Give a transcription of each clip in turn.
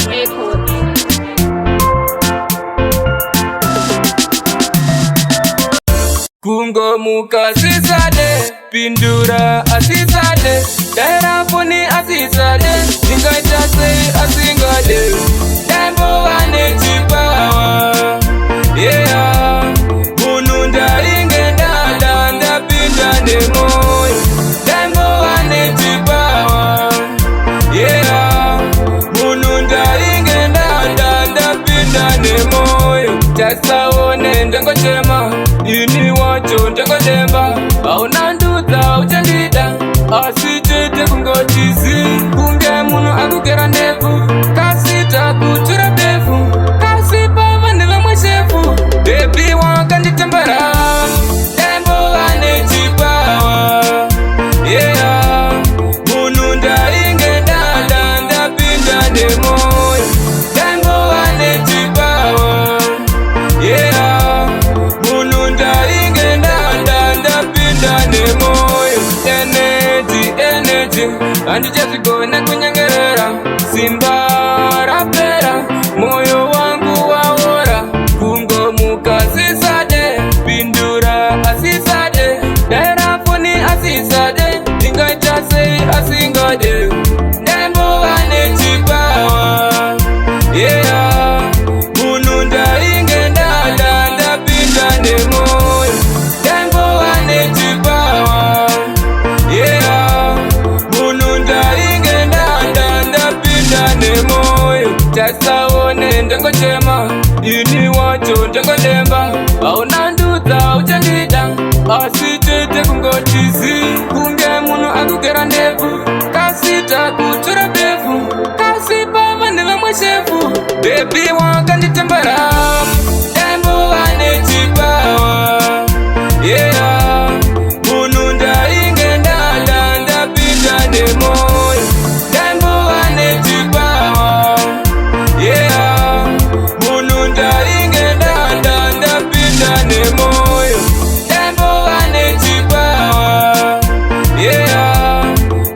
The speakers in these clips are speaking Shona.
Records. Kungomuka asisade, pindura asisade, terafoni asisade, ingaita sei asingade, tembo wane chipawa, yeah. Mununda ingenda danda pinda nemoyo, tembo wane chipawa, yeah. Mununda ingenda danda pinda nemoyo, tasa one ndengo chema, ini wacho ndengo demba, auna nduta uchangida, asichete kungochizi, kunge munu akukera ndefu, kasita kuchura befu, kasipa vaneva mweshefu, baby wakanditembera, tembo ane chipawa, yeah. Mununda ingenda danda pinda nemoyo, tembo ane chipawa, yeah. Mununda ingenda danda pinda nemoyo, energy, andichazigona kunyengerera, simba rapera, moyo wangu waora, kungomuka asisade, pindura asisade, terafoni asisade, ingaita sei asingade, tembo ane chipawa, yeah. Mununda ingenda danda pinda nemoyo, tembo ane chipawa, yeah. Mununda ingenda danda pinda nemoyo, tasa one ndengo chema, ini wacho ndengo demba, auna nduta uchangida, asichete kungochizi, kunge munu akukera ndefu, kasita kuchura befu, kasipa vaneva mweshefu, baby wakanditembera, tembo ane chipawa, yeah. Mununda ingenda danda pinda nemoyo, tembo ane chipawa, yeah. Mununda ingenda danda pinda nemoyo, tembo ane chipawa, yeah.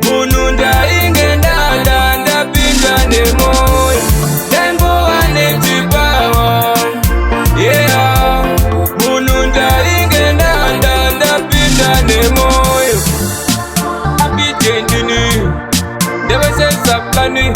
Mununda ingenda danda pinda nemoyo, tembo ane chipawa, yeah. Mununda ingenda danda pinda nemoyo, abitendini, debe se sapani.